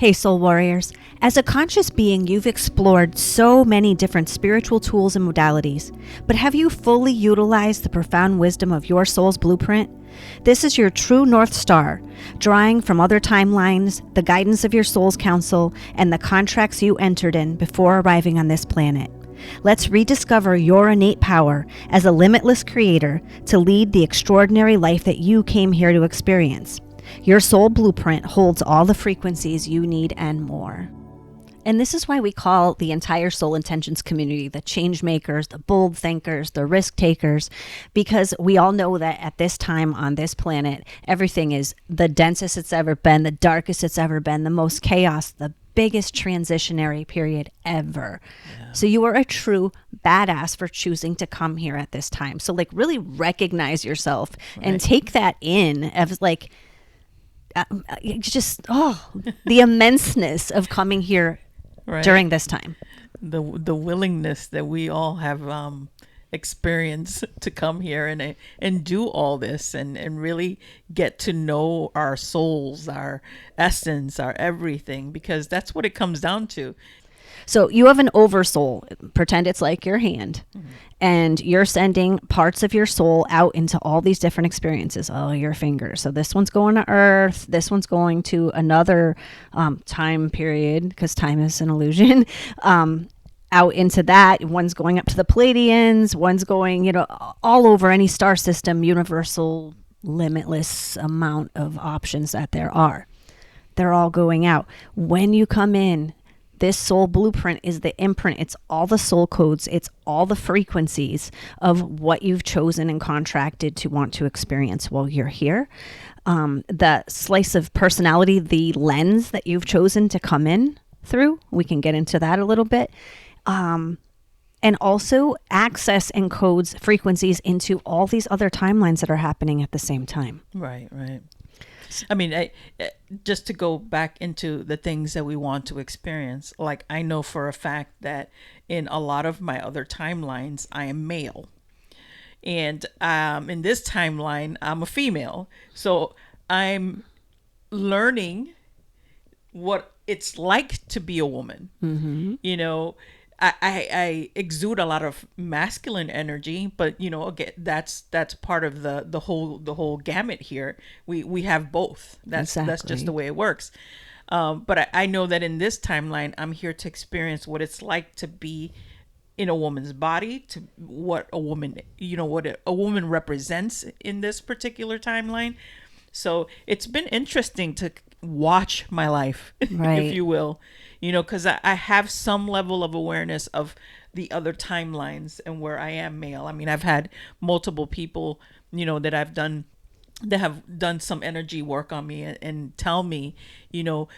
Hey, Soul Warriors. As a conscious being, you've explored so many different spiritual tools and modalities, but have you fully utilized the profound wisdom of your soul's blueprint? This is your true North Star, drawing from other timelines, the guidance of your soul's counsel, and the contracts you entered in before arriving on this planet. Let's rediscover your innate power as a limitless creator to lead the extraordinary life that you came here to experience. Your soul blueprint holds all the frequencies you need and more. And this is why we call the entire Soul Intentions community the change makers, the bold thinkers, the risk takers, because we all know that at this time on this planet, everything is the densest it's ever been, the darkest it's ever been, the most chaos, the biggest transitionary period ever. Yeah. So you are a true badass for choosing to come here at this time. So really recognize yourself and take that in as the immenseness of coming here during this time. The willingness that we all have experienced to come here and do all this and really get to know our souls, our essence, our everything, because that's what it comes down to. So you have an oversoul. Pretend it's like your hand. Mm-hmm. And you're sending parts of your soul out into all these different experiences. Oh, your fingers. So this one's going to Earth. This one's going to another time period, because time is an illusion. Out into that. One's going up to the Pleiadians. One's going, all over any star system, universal, limitless amount of options that there are. They're all going out. When you come in, this soul blueprint is the imprint. It's all the soul codes. It's all the frequencies of what you've chosen and contracted to want to experience while you're here. The slice of personality, the lens that you've chosen to come in through. We can get into that a little bit. And also access and codes frequencies into all these other timelines that are happening at the same time. Right. I mean, just to go back into the things that we want to experience, I know for a fact that in a lot of my other timelines, I am male. And in this timeline, I'm a female. So I'm learning what it's like to be a woman. Mm-hmm. I exude a lot of masculine energy, but again, that's part of the whole gamut here. We have both. That's just the way it works. But I know that in this timeline, I'm here to experience what it's like to be in a woman's body, to what a woman, what a woman represents in this particular timeline. So it's been interesting to watch my life, if you will. Because I have some level of awareness of the other timelines and where I am male. I mean, I've had multiple people, that have done some energy work on me and tell me,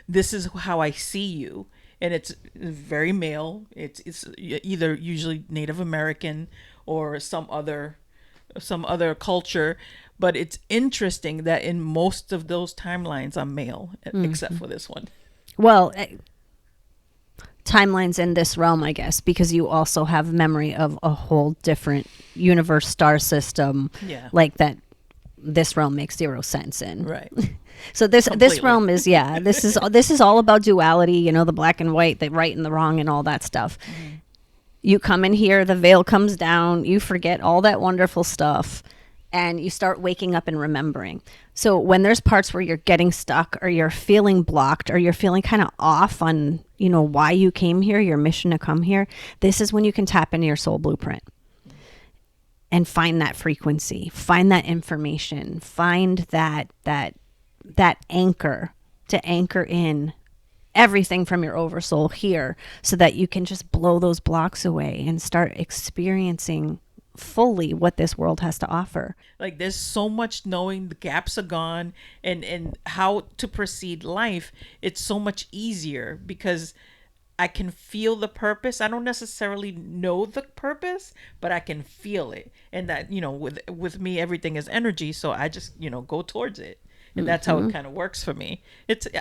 this is how I see you. And it's very male. It's either usually Native American or some other culture. But it's interesting that in most of those timelines, I'm male, except for this one. Well, timelines in this realm, I guess, because you also have memory of a whole different universe, star system, like that. This realm makes zero sense in. Right. So this realm is this is all about duality. The black and white, the right and the wrong, and all that stuff. Mm-hmm. You come in here, the veil comes down, you forget all that wonderful stuff, and you start waking up and remembering. So when there's parts where you're getting stuck or you're feeling blocked or you're feeling kind of off on, why you came here, your mission to come here, this is when you can tap into your soul blueprint and find that frequency, find that information, find that anchor to anchor in everything from your oversoul here so that you can just blow those blocks away and start experiencing fully what this world has to offer. There's so much knowing, the gaps are gone, and how to proceed life. It's so much easier because I can feel the purpose. I don't necessarily know the purpose, but I can feel it. And that, with me, everything is energy. So I just, go towards it. And that's how it kind of works for me.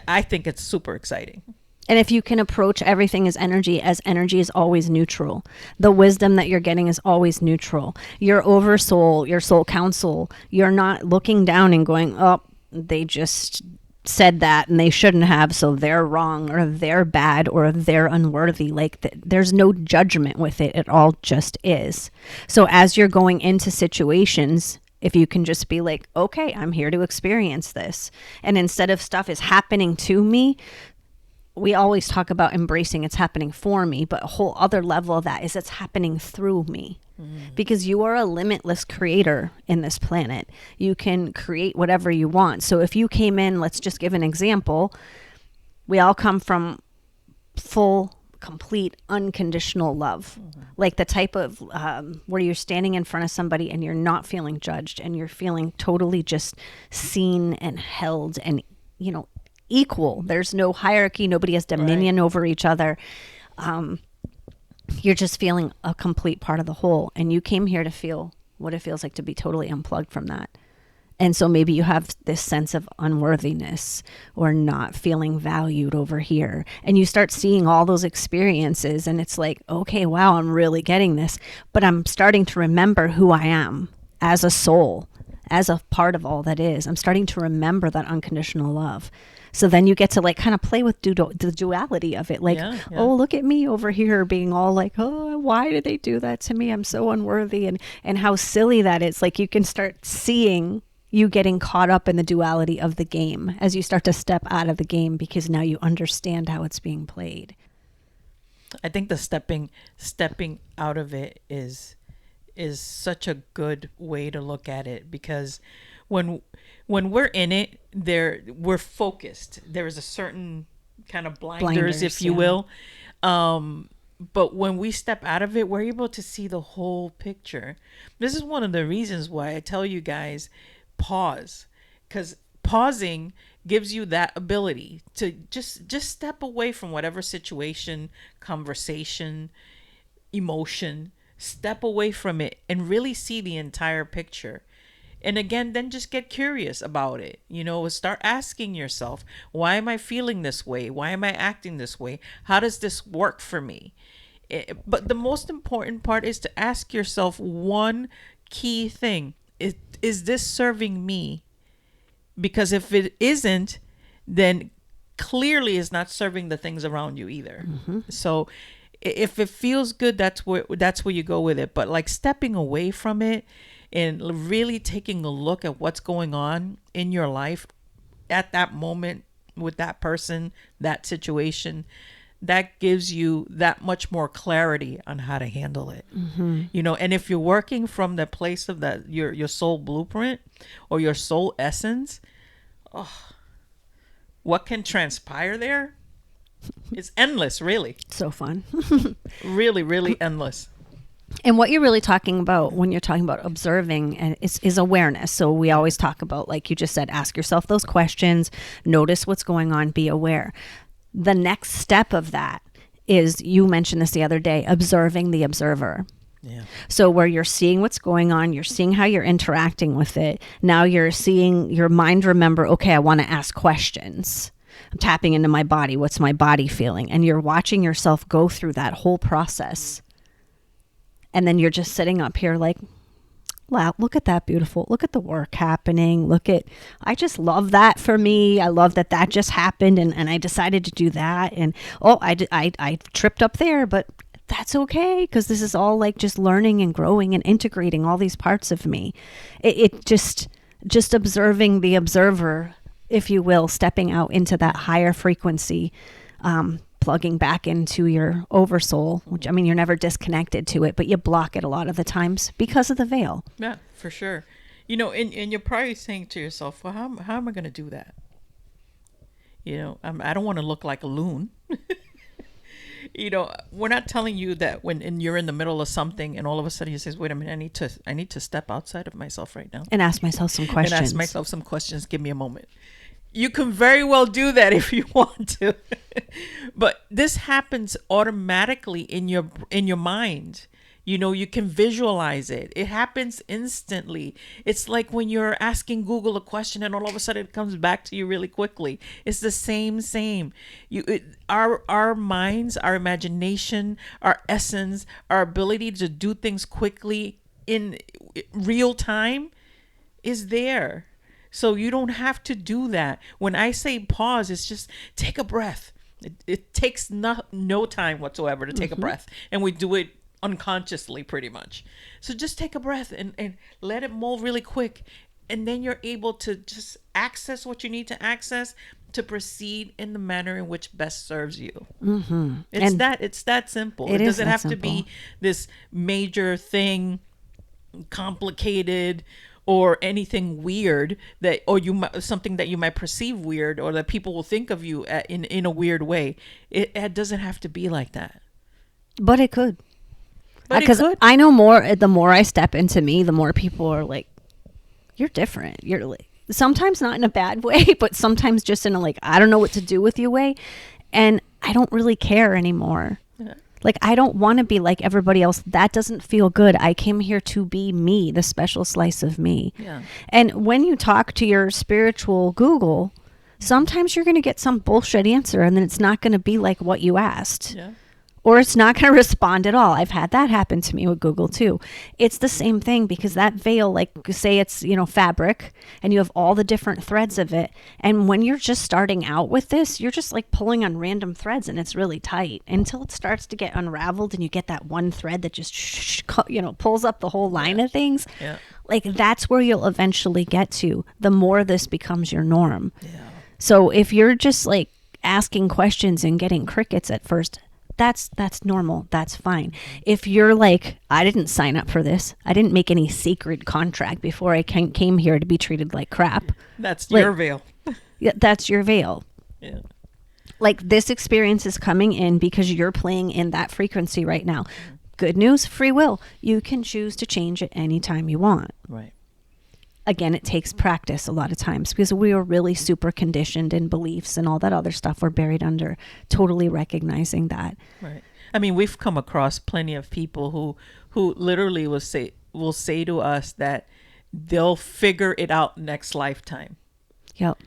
I think it's super exciting. And if you can approach everything as energy is always neutral. The wisdom that you're getting is always neutral. Your oversoul, your soul counsel, you're not looking down and going, oh, they just said that and they shouldn't have, so they're wrong or they're bad or they're unworthy. Like there's no judgment with it. It all just is. So as you're going into situations, if you can just be like, okay, I'm here to experience this. And instead of stuff is happening to me, we always talk about embracing it's happening for me, but a whole other level of that is it's happening through me. Because you are a limitless creator in this planet. You can create whatever you want. So if you came in, let's just give an example. We all come from full, complete, unconditional love. Like the type of where you're standing in front of somebody and you're not feeling judged and you're feeling totally just seen and held and, equal. There's no hierarchy. Nobody has dominion over each other. You're just feeling a complete part of the whole. And you came here to feel what it feels like to be totally unplugged from that. And so maybe you have this sense of unworthiness or not feeling valued over here. And you start seeing all those experiences and it's like, okay, wow, I'm really getting this. But I'm starting to remember who I am as a soul, as a part of all that is. I'm starting to remember that unconditional love. So then you get to like kind of play with the duality of it. Like, oh, look at me over here being all like, oh, why did they do that to me? I'm so unworthy. And how silly that is. Like you can start seeing you getting caught up in the duality of the game as you start to step out of the game because now you understand how it's being played. I think the stepping out of it is such a good way to look at it, because when we're in it, we're focused. There is a certain kind of blinders if you will. But when we step out of it, we're able to see the whole picture. This is one of the reasons why I tell you guys, pause, because pausing gives you that ability to just step away from whatever situation, conversation, emotion, step away from it and really see the entire picture. And again, then just get curious about it. Start asking yourself, why am I feeling this way? Why am I acting this way? How does this work for me? But the most important part is to ask yourself one key thing. Is this serving me? Because if it isn't, then clearly it's not serving the things around you either. So if it feels good, that's where you go with it. But like stepping away from it and really taking a look at what's going on in your life at that moment with that person, that situation, that gives you that much more clarity on how to handle it. And if you're working from the place of that your soul blueprint or your soul essence, what can transpire there is endless, really. So fun. Really, really endless. And what you're really talking about when you're talking about observing is awareness. So we always talk about, like you just said, ask yourself those questions, notice what's going on, be aware. The next step of that is, you mentioned this the other day, observing the observer. Yeah. So where you're seeing what's going on, you're seeing how you're interacting with it. Now you're seeing your mind remember, okay, I want to ask questions. I'm tapping into my body. What's my body feeling? And you're watching yourself go through that whole process. And then you're just sitting up here like, wow, look at that beautiful, look at the work happening. I just love that for me. I love that just happened and I decided to do that. And, I tripped up there, but that's okay. Cause this is all like just learning and growing and integrating all these parts of me. It just observing the observer, if you will, stepping out into that higher frequency, plugging back into your oversoul, which, I mean, you're never disconnected to it, but you block it a lot of the times because of the veil. Yeah, for sure. And you're probably saying to yourself, well, how am I going to do that? I don't want to look like a loon. We're not telling you that when you're in the middle of something and all of a sudden you say, wait a minute, I need to step outside of myself right now. And ask myself some questions. Give me a moment. You can very well do that if you want to. But this happens automatically in your mind. You can visualize it. It happens instantly. It's like when you're asking Google a question and all of a sudden it comes back to you really quickly. It's the same. Our minds, our imagination, our essence, our ability to do things quickly in real time is there. So you don't have to do that. When I say pause, it's just take a breath. It takes no time whatsoever to take a breath. And we do it unconsciously pretty much. So just take a breath and let it mold really quick. And then you're able to just access what you need to access to proceed in the manner in which best serves you. It's that simple. It doesn't have to be this major thing, complicated, or anything weird that, or something that you might perceive weird, or that people will think of you in a weird way. It doesn't have to be like that. But it could. Because I know more. The more I step into me, the more people are like, "You're different." You're like, sometimes not in a bad way, but sometimes just in a like, I don't know what to do with you way, and I don't really care anymore. Yeah. Like, I don't want to be like everybody else. That doesn't feel good. I came here to be me, the special slice of me. Yeah. And when you talk to your spiritual Google, sometimes you're going to get some bullshit answer, and then it's not going to be like what you asked. Yeah. Or it's not going to respond at all. I've had that happen to me with Google too. It's the same thing, because that veil, like say it's, fabric, and you have all the different threads of it. And when you're just starting out with this, you're just like pulling on random threads, and it's really tight until it starts to get unraveled, and you get that one thread that just, pulls up the whole line of things. Yeah. Like, that's where you'll eventually get to, the more this becomes your norm. Yeah. So if you're just like asking questions and getting crickets at first, that's normal. That's fine. If you're like, I didn't sign up for this. I didn't make any sacred contract before I came here to be treated like crap. That's your veil. Yeah, that's your veil. Yeah. Like, this experience is coming in because you're playing in that frequency right now. Good news, free will. You can choose to change it anytime you want. Right. Again, it takes practice a lot of times, because we are really super conditioned in beliefs and all that other stuff we're buried under, totally recognizing that. Right. I mean, we've come across plenty of people who literally will say to us that they'll figure it out next lifetime. Yep.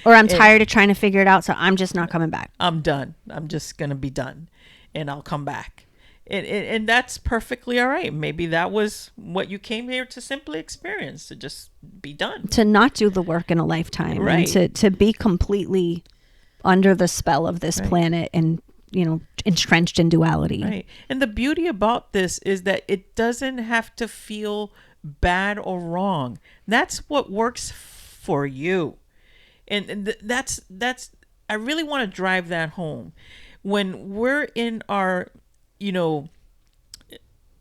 Or I'm tired of trying to figure it out, so I'm just not coming back. I'm done. I'm just going to be done, and I'll come back. And that's perfectly all right. Maybe that was what you came here to simply experience, to just be done. To not do the work in a lifetime. Right. And to be completely under the spell of this planet and, entrenched in duality. Right. And the beauty about this is that it doesn't have to feel bad or wrong. That's what works for you. And that's I really want to drive that home. When we're in our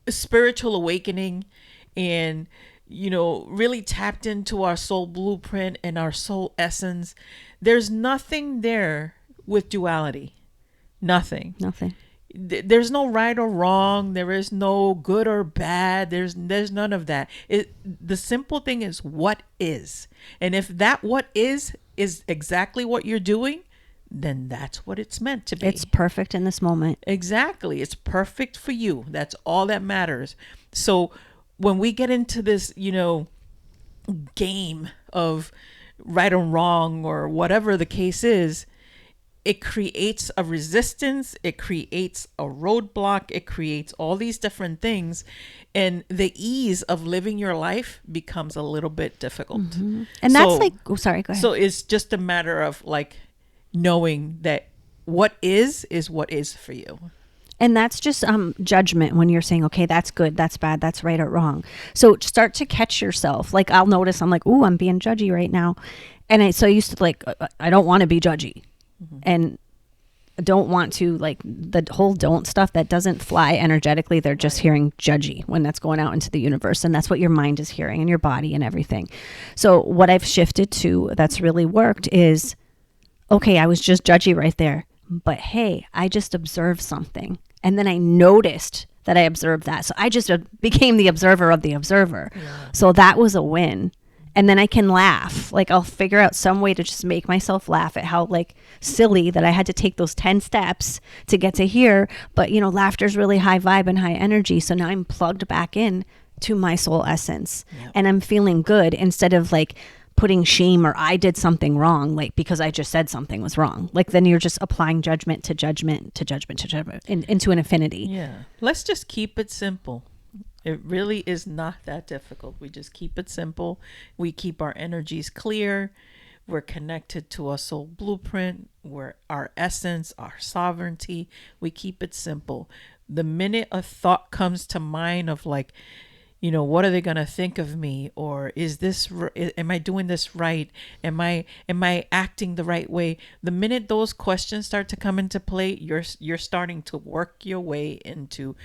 spiritual awakening and, really tapped into our soul blueprint and our soul essence, there's nothing there with duality. Nothing. There's no right or wrong. There is no good or bad. There's none of that. The simple thing is what is. And if that what is exactly what you're doing, then that's what it's meant to be. It's perfect in this moment. Exactly. It's perfect for you. That's all that matters. So when we get into this, game of right or wrong or whatever the case is, it creates a resistance. It creates a roadblock. It creates all these different things. And the ease of living your life becomes a little bit difficult. Mm-hmm. And that's sorry, go ahead. So it's just a matter of like, knowing that what is what is for you. And that's just judgment, when you're saying, okay, that's good, that's bad, that's right or wrong. So start to catch yourself. Like, I'll notice I'm like, ooh, I'm being judgy right now. And I used to like, I don't want to be judgy. Mm-hmm. And don't want to, like, the whole don't stuff that doesn't fly energetically. They're just hearing judgy when that's going out into the universe. And that's what your mind is hearing, and your body and everything. So what I've shifted to that's really worked is, okay, I was just judgy right there, but hey, I just observed something. And then I noticed that I observed that. So I just became the observer of the observer. Yeah. So that was a win. And then I can laugh. Like, I'll figure out some way to just make myself laugh at how, like, silly that I had to take those 10 steps to get to here. But, laughter's really high vibe and high energy. So now I'm plugged back in to my soul essence. Yep. And I'm feeling good, instead of like putting shame or I did something wrong, like because I just said something was wrong. Like, then you're just applying judgment to judgment to judgment to judgment into an infinity. Yeah. Let's just keep it simple. It really is not that difficult. We just keep it simple. We keep our energies clear. We're connected to a soul blueprint. We're our essence, our sovereignty. We keep it simple. The minute a thought comes to mind of like, what are they going to think of me? Or am I doing this right? Am I acting the right way? The minute those questions start to come into play, you're starting to work your way into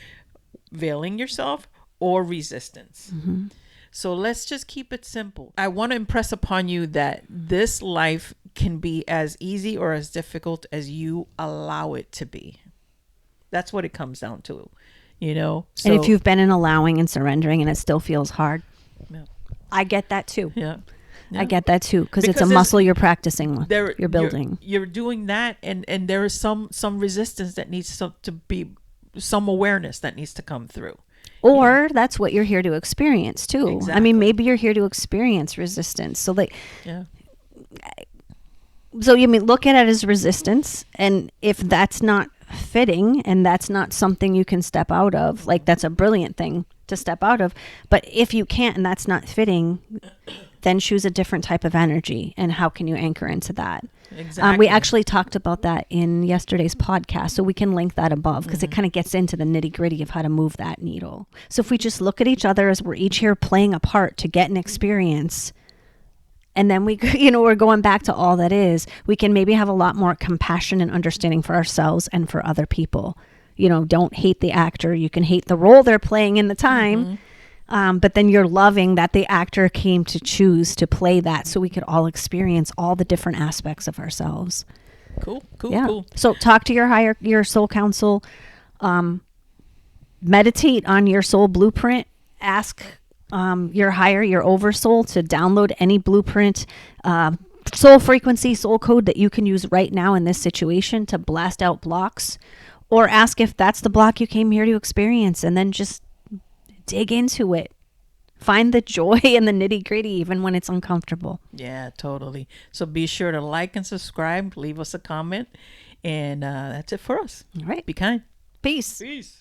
veiling yourself or resistance. Mm-hmm. So let's just keep it simple. I want to impress upon you that this life can be as easy or as difficult as you allow it to be. That's what it comes down to, So, and if you've been in allowing and surrendering and it still feels hard, yeah. I get that too. Yeah. I get that too, because it's a muscle you're practicing with. You're building. You're doing that, and there is some resistance that needs to be, some awareness that needs to come through. Or that's what you're here to experience too. Exactly. I mean, maybe you're here to experience resistance. So yeah. So you may look at it as resistance, and if that's not fitting and that's not something you can step out of, like that's a brilliant thing to step out of. But if you can't and that's not fitting, then choose a different type of energy. And how can you anchor into that? Exactly. We actually talked about that in yesterday's podcast, so we can link that above because it kind of gets into the nitty gritty of how to move that needle. So if we just look at each other as we're each here playing a part to get an experience, and then we're going back to all that is, we can maybe have a lot more compassion and understanding for ourselves and for other people. Don't hate the actor. You can hate the role they're playing in the time. But then you're loving that the actor came to choose to play that so we could all experience all the different aspects of ourselves. Cool. So talk to your soul council, meditate on your soul blueprint, ask your oversoul to download any blueprint, soul frequency, soul code that you can use right now in this situation to blast out blocks, or ask if that's the block you came here to experience, and then just dig into it. Find the joy in the nitty gritty, even when it's uncomfortable. Yeah, totally. So be sure to like and subscribe, leave us a comment, and that's it for us. All right. Be kind. Peace. Peace.